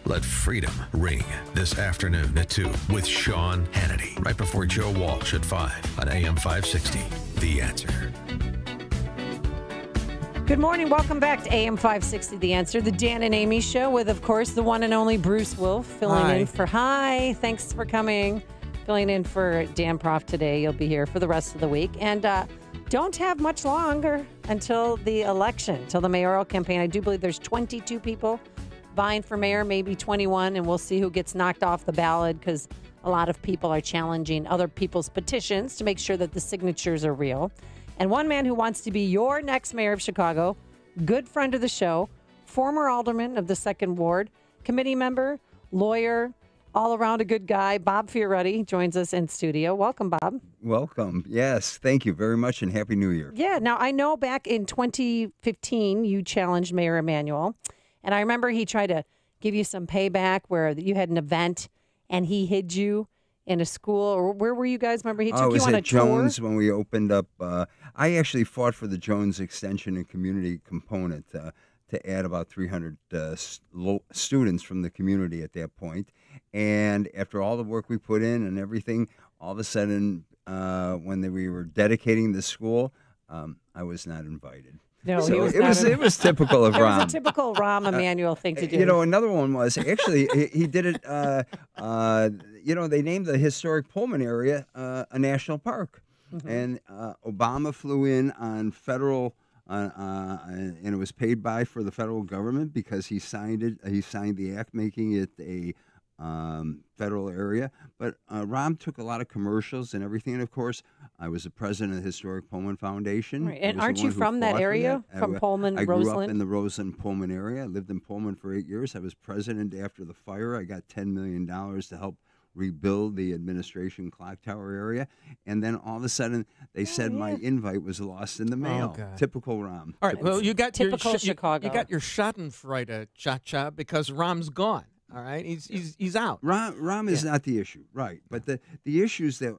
Let freedom ring this afternoon at 2 with Sean Hannity, right before Joe Walsh at 5 on AM 560. The Answer. Good morning. Welcome back to AM 560, The Answer, the Dan and Amy show with, of course, the one and only Bruce Wolf filling in for, thanks for coming, filling in for Dan Prof today. You'll be here for the rest of the week. And don't have much longer until the election, until the mayoral campaign. I do believe there's 22 people vying for mayor, maybe 21, and we'll see who gets knocked off the ballot because a lot of people are challenging other people's petitions to make sure that the signatures are real. And one man who wants to be your next mayor of Chicago, good friend of the show, former alderman of the 2nd Ward, committee member, lawyer, all around a good guy, Bob Fioretti joins us in studio. Welcome, Bob. Welcome. Yes, thank you very much, and Happy New Year. Yeah, now I know back in 2015 you challenged Mayor Emanuel, and I remember he tried to give you some payback where you had an event and he hid you in a school, or where were you guys? Remember, he took you on a tour? Jones when we opened up. I actually fought for the Jones extension and community component to add about 300 students from the community at that point. And after all the work we put in and everything, all of a sudden, when we were dedicating the school, I was not invited. No, so it was typical of Rahm. It was a typical Rahm Emanuel thing to do. You know, another one was actually he did it. They named the historic Pullman area a national park, and Obama flew in on federal, and it was paid by for the federal government because he signed it. He signed the act making it a federal area. But Rahm took a lot of commercials and everything. And of course, I was the president of the Historic Pullman Foundation. Right. And aren't you from that area? From Pullman, I Roseland? grew up in the Roseland, Pullman area. I lived in Pullman for 8 years. I was president after the fire. I got $10 million to help rebuild the administration clock tower area. And then all of a sudden, they said my invite was lost in the mail. Typical Rahm. All right. Well, you got typical Chicago. You got your Schadenfreude, cha-cha, because Rahm's gone. All right, he's out. Rahm is not the issue, right? But the issues that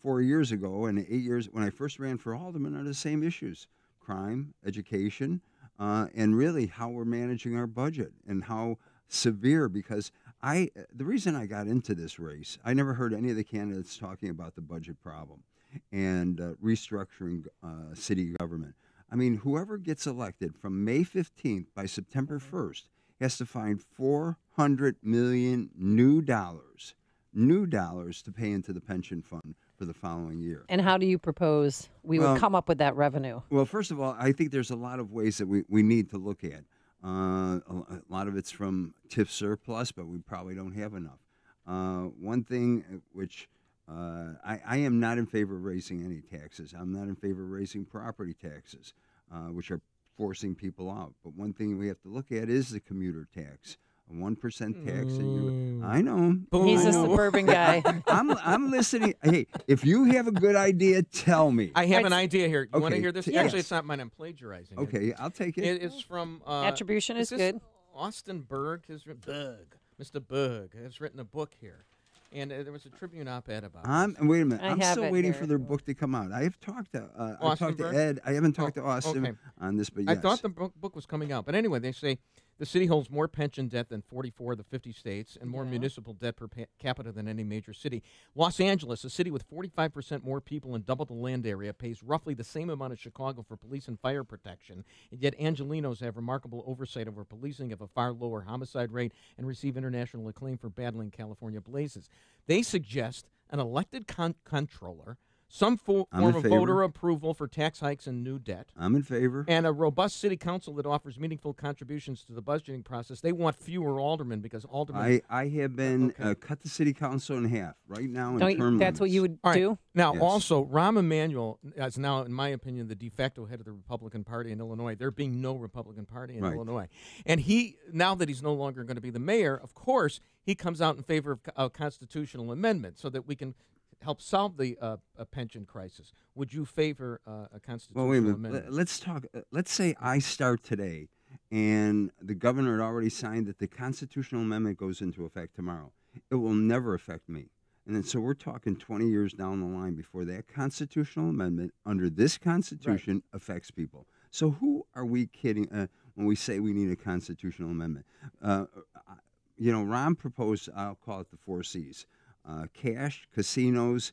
4 years ago and 8 years when I first ran for alderman are the same issues: crime, education, and really how we're managing our budget and how severe. Because the reason I got into this race, I never heard any of the candidates talking about the budget problem and restructuring city government. I mean, whoever gets elected from May 15th by September 1st. Has to find $400 million new dollars to pay into the pension fund for the following year. And how do you propose we would come up with that revenue? Well, first of all, I think there's a lot of ways that we need to look at. A lot of it's from TIF surplus, but we probably don't have enough. One thing which I am not in favor of raising any taxes. I'm not in favor of raising property taxes, which are forcing people out. But one thing we have to look at is the commuter tax, a 1% tax. And I know. He's a suburban guy. I'm listening. Hey, if you have a good idea, tell me. I have an idea here. You want to hear this? Yes. Actually, it's not mine. I'm plagiarizing. Okay, I'll take it. It is from... Attribution is good. Austin Berg has written... Mr. Berg has written a book here. And there was a Tribune op-ed about this. Wait a minute. I'm still waiting here. for their book to come out. I have talked to Berg? Ed. I haven't talked to Austin on this, but yes. I thought the book was coming out. But anyway, they say the city holds more pension debt than 44 of the 50 states and more municipal debt per capita than any major city. Los Angeles, a city with 45% more people and double the land area, pays roughly the same amount as Chicago for police and fire protection. And yet Angelenos have remarkable oversight over policing, have a far lower homicide rate, and receive international acclaim for battling California blazes. They suggest an elected comptroller, some form of voter approval for tax hikes and new debt. I'm in favor. And a robust city council that offers meaningful contributions to the budgeting process. They want fewer aldermen because aldermen... I have been cut the city council in half right now in term limits. That's what you would do? Now, also, Rahm Emanuel is now, in my opinion, the de facto head of the Republican Party in Illinois. There being no Republican Party in Illinois. And now that he's no longer going to be the mayor, of course, he comes out in favor of a constitutional amendment so that we can help solve the pension crisis. Would you favor a constitutional amendment? Let's talk. Let's say I start today, and the governor had already signed that the constitutional amendment goes into effect tomorrow. It will never affect me. And then, so we're talking 20 years down the line before that constitutional amendment under this Constitution affects people. So who are we kidding when we say we need a constitutional amendment? Ron proposed, I'll call it the 4 C's. Cash, casinos,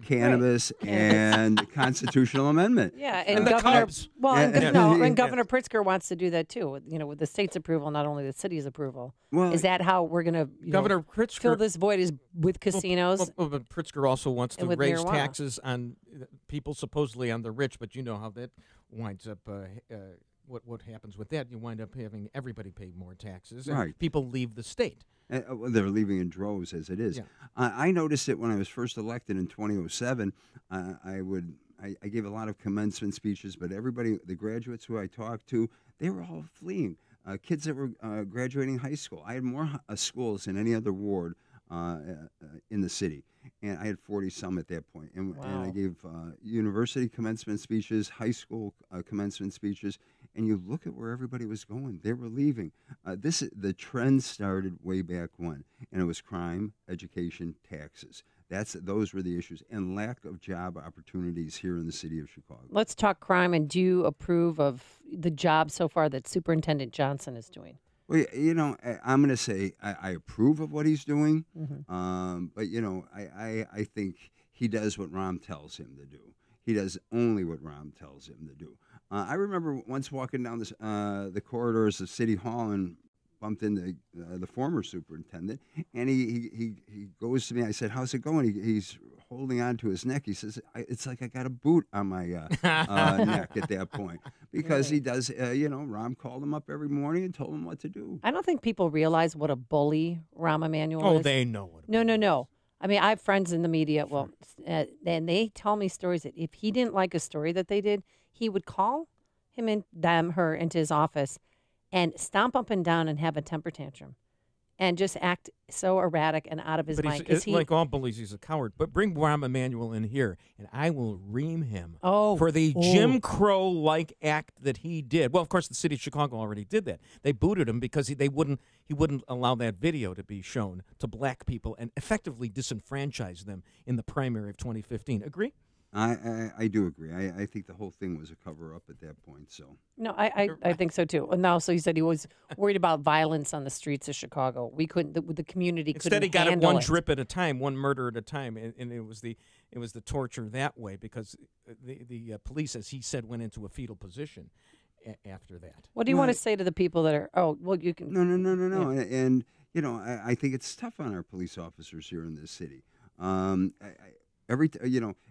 cannabis, and constitutional amendment. Yeah, and the Governor Cubs. and Governor Pritzker wants to do that too. With the state's approval, not only the city's approval. Well, is that how we're going to Governor Pritzker fill this void? Is with casinos? But Pritzker also wants to with raise marijuana. taxes on people, supposedly on the rich. But you know how that winds up. What happens with that? You wind up having everybody pay more taxes, and Right. people leave the state. Well, they're leaving in droves as it is. Yeah. I noticed it when I was first elected in 2007. I gave a lot of commencement speeches, but everybody, the graduates who I talked to, they were all fleeing. Kids that were graduating high school. I had more schools than any other ward in the city, and I had 40-some at that point. And I gave university commencement speeches, high school commencement speeches, and you look at where everybody was going. They were leaving. The trend started way back when, and it was crime, education, taxes. Those were the issues, and lack of job opportunities here in the city of Chicago. Let's talk crime. And do you approve of the job so far that Superintendent Johnson is doing? Well, I'm going to say I approve of what he's doing, but I think he does what Rahm tells him to do. He does only what Rahm tells him to do. I remember once walking down the corridors of City Hall and bumped into the former superintendent, and he goes to me. I said, "How's it going?" He's holding on to his neck. He says, "It's like I got a boot on my neck at that point," because he does. Rahm called him up every morning and told him what to do. I don't think people realize what a bully Rahm Emanuel is. Oh, they know what. No. I mean, I have friends in the media. Well, and they tell me stories that if he didn't like a story that they did, he would call him and her into his office and stomp up and down and have a temper tantrum and just act so erratic and out of his mind. But like all bullies, he's a coward. But bring Rahm Emanuel in here, and I will ream him for the Jim Crow-like act that he did. Well, of course, the city of Chicago already did that. They booted him because he wouldn't allow that video to be shown to black people and effectively disenfranchise them in the primary of 2015. Agree? I do agree. I think the whole thing was a cover-up at that point. So no, I think so too. And also, he said he was worried about violence on the streets of Chicago. We couldn't. The community couldn't. Instead, he got it handle one drip at a time, one murder at a time, and it was the torture that way because the police, as he said, went into a fetal position after that. What do you want to say to the people that are? Oh, well, you can. No. Yeah. And I think it's tough on our police officers here in this city.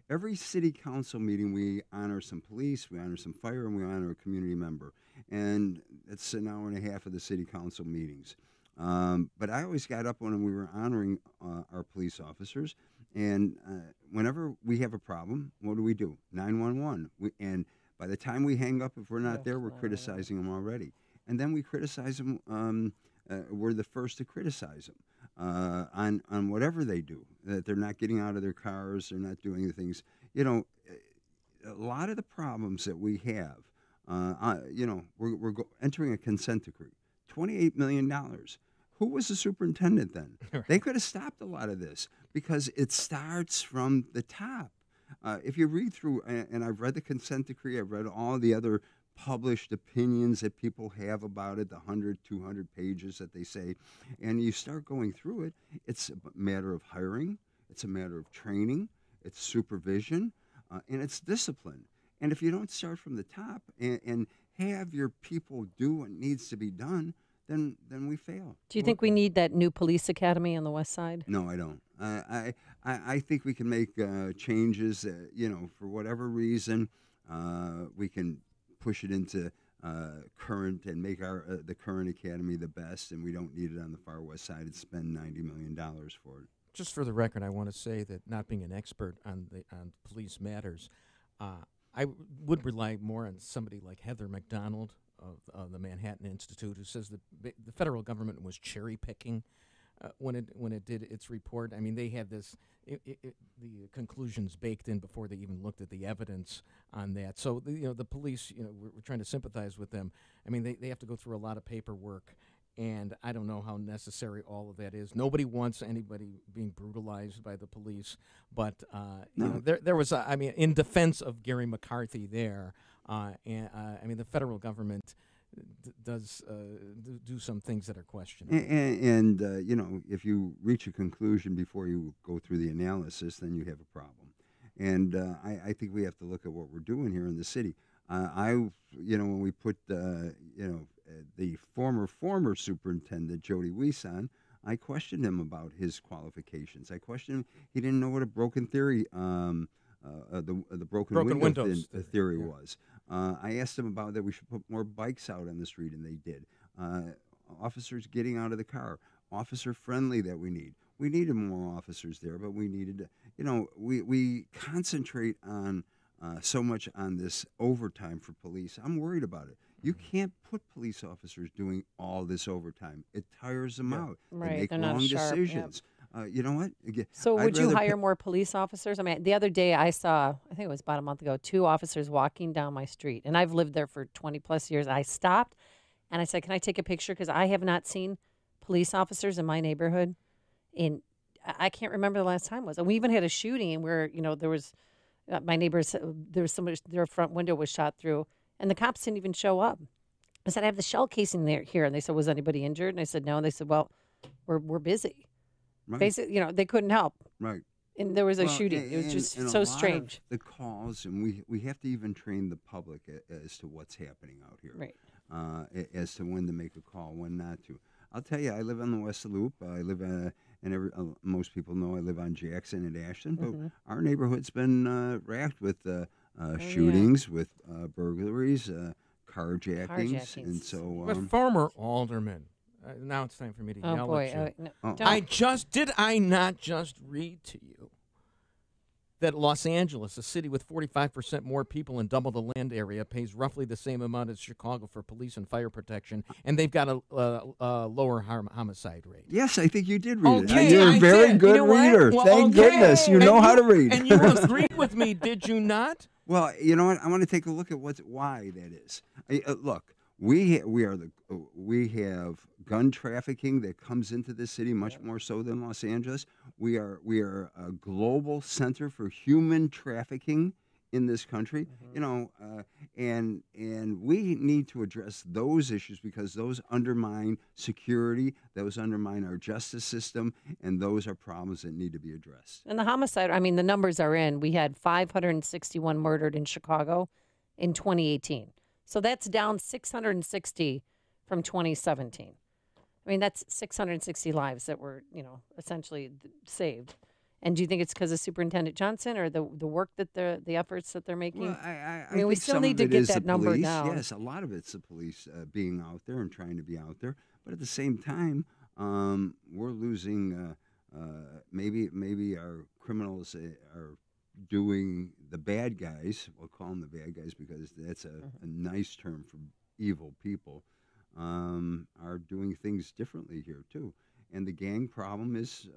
Every city council meeting, we honor some police, we honor some fire, and we honor a community member. And it's an hour and a half of the city council meetings. But I always got up when we were honoring our police officers. And whenever we have a problem, what do? 911. And by the time we hang up, if we're not there, we're criticizing them already. And then we criticize them. We're the first to criticize them. On whatever they do, that they're not getting out of their cars, they're not doing the things. A lot of the problems that we have, we're entering a consent decree. $28 million. Who was the superintendent then? They could have stopped a lot of this because it starts from the top. If you read through, and I've read the consent decree, I've read all the other published opinions that people have about it, the 100, 200 pages that they say, and you start going through it, it's a matter of hiring, it's a matter of training, it's supervision, and it's discipline. And if you don't start from the top and have your people do what needs to be done, then we fail. Do you think we need that new police academy on the west side? No, I don't. I think we can make changes, for whatever reason, we can push it into current and make the current academy the best, and we don't need it on the far west side and spend $90 million for it. Just for the record, I want to say that not being an expert on police matters, I would rely more on somebody like Heather McDonald of the Manhattan Institute, who says that the federal government was cherry picking when it did its report. I mean, they had the conclusions baked in before they even looked at the evidence on that. So the police, we're trying to sympathize with them. I mean, they have to go through a lot of paperwork, and I don't know how necessary all of that is. Nobody wants anybody being brutalized by the police, but there was in defense of Gary McCarthy there, and the federal government does do some things that are questionable. And if you reach a conclusion before you go through the analysis, then you have a problem. And I think we have to look at what we're doing here in the city. When we put, the former superintendent, Jody Weiss, on, I questioned him about his qualifications. I questioned him. He didn't know what a broken theory, the broken windows theory was. I asked him about that we should put more bikes out on the street, and they did. Officers getting out of the car, officer friendly that we need. We needed more officers there, but we needed, we concentrate on so much on this overtime for police. I'm worried about it. You can't put police officers doing all this overtime. It tires them out. Right, they make they're wrong not sharp, decisions. You know what? So I'd would you rather hire more police officers? I mean, the other day I saw, I think it was about a month ago, 2 officers walking down my street. And I've lived there for 20 plus years. I stopped and I said, can I take a picture? Because I have not seen police officers in my neighborhood in, I can't remember the last time it was. And we even had a shooting where, there was, my neighbors, there was somebody, their front window was shot through and the cops didn't even show up. I said, I have the shell casing here. And they said, was anybody injured? And I said, no. And they said, well, we're busy. Right. Basically, they couldn't help. Right. And there was a shooting. It was just and so a lot strange. of the calls, and we have to even train the public as to what's happening out here. Right. As to when to make a call, when not to. I'll tell you, I live on the West Loop. I live most people know I live on Jackson and Ashton, but our neighborhood's been racked with shootings, with burglaries, carjackings, and so. But former alderman. Now it's time for me to yell at you. No, did I not just read to you that Los Angeles, a city with 45% more people and double the land area, pays roughly the same amount as Chicago for police and fire protection, and they've got a lower homicide rate? Yes, I think you did read Okay, it. You're a very good reader. Well, Thank goodness you know how to read. And you agreed with me, did you not? Well, you know what? I want to take a look at why that is. Look, we have gun trafficking that comes into the city much more so than Los Angeles. We are a global center for human trafficking in this country. And we need to address those issues because those undermine security, those undermine our justice system, and those are problems that need to be addressed. And the homicide, I mean, the numbers are in. We had 561 murdered in Chicago in 2018. So that's down 660 from 2017. I mean, that's 660 lives that were, essentially saved. And do you think it's because of Superintendent Johnson or the work that the efforts that they're making? Well, I mean, we still need to get that number police. down. Yes, a lot of it's the police being out there and trying to be out there. But at the same time, we're losing. Maybe our criminals are doing the bad guys. We'll call them the bad guys because that's a nice term for evil people. Are doing things differently here too, and the gang problem is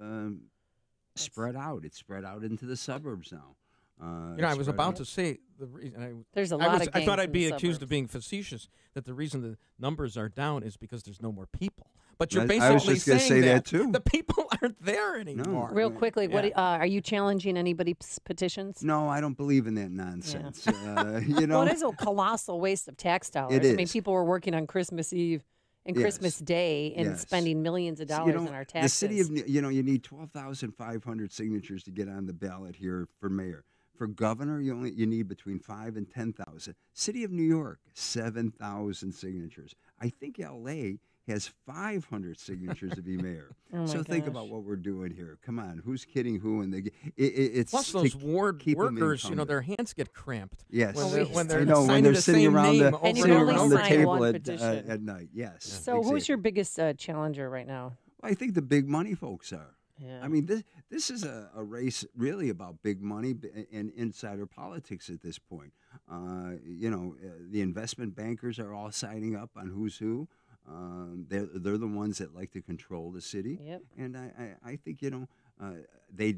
spread out. It's spread out into the suburbs now. I was about to say the reason. There's a lot of gangs I thought I'd in be the accused suburbs. of being facetious. That the reason the numbers are down is because there's no more people. But you're I basically was just gonna saying say that too. the people aren't there anymore. Real quickly, what are you challenging anybody's petitions? No, I don't believe in that nonsense. Well, it is a colossal waste of tax dollars. It is. I mean, people were working on Christmas Eve and Christmas Day and spending millions of dollars on our taxes. The city of, you need 12,500 signatures to get on the ballot here for mayor. For governor, you need between 5,000 and 10,000. City of New York, 7,000 signatures. I think L.A. has 500 signatures to be mayor. So think about what we're doing here. Come on, who's kidding who? And it's plus those ward keep workers, their hands get cramped. Yes, when they're when they're sitting around the table at night. Yes. So who's your biggest challenger right now? Well, I think the big money folks are. Yeah. I mean, this is a race really about big money and insider politics at this point. The investment bankers are all signing up on who's who. They're the ones that like to control the city. Yep. And I think, they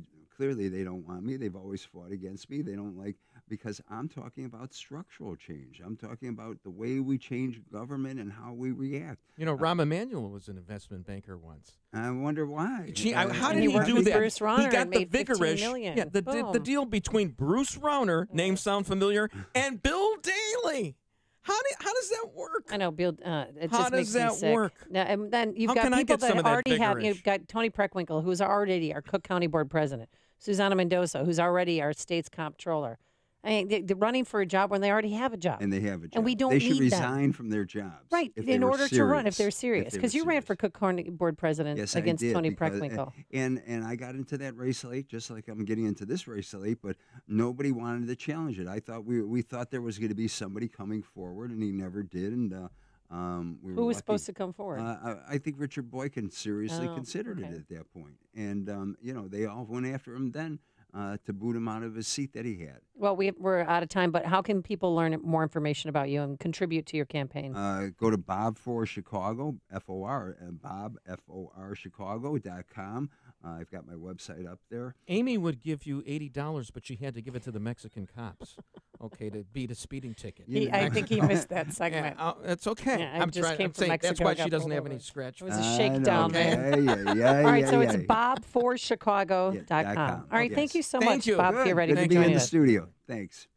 don't want me. They've always fought against me. They don't like, because I'm talking about structural change. I'm talking about the way we change government and how we react. Rahm Emanuel was an investment banker once. I wonder why. How did he do that? Bruce Rauner he got and the made vigorish. $15 million. Yeah, the deal between Bruce Rauner, name sound familiar, and Bill Daley. How does that work? I know, Bill. It How just does makes me that sick. work? Now, and then you've How got can I people get some of that already have. vigorish? You've got Tony Preckwinkle, who's already our Cook County Board President. Susanna Mendoza, who's already our state's comptroller. I mean, they're running for a job when they already have a job. And they have a job. And we don't They should need them. resign from their jobs. Right, if they in were order to run, if they're serious. serious. Because you ran for Cook County Board President Yes, against I did, Tony because, Preckwinkle. and I got into that race late, just like I'm getting into this race late, but nobody wanted to challenge it. I thought we thought there was going to be somebody coming forward, and he never did. And we were Who was lucky. supposed to come forward? I think Richard Boykin seriously Oh, considered okay. it at that point. And, they all went after him then to boot him out of his seat that he had. Well, we're out of time, but how can people learn more information about you and contribute to your campaign? Go to Bob for Chicago, F-O-R, Bob, F-O-R, Chicago.com. I've got my website up there. Amy would give you $80, but she had to give it to the Mexican cops, to beat a speeding ticket. I think he missed that segment. Yeah, that's okay. Yeah, I I'm just trying. came I'm from saying Mexico, that's why got she doesn't pulled have over. any scratch. It was a shakedown, man. Yeah. All right, so it's yeah. bobforchicago.com. .com. All right, Yes. thank you so Thank much, you. Bob Good. Fioretti, Good for to be joining in the us. studio. Thanks.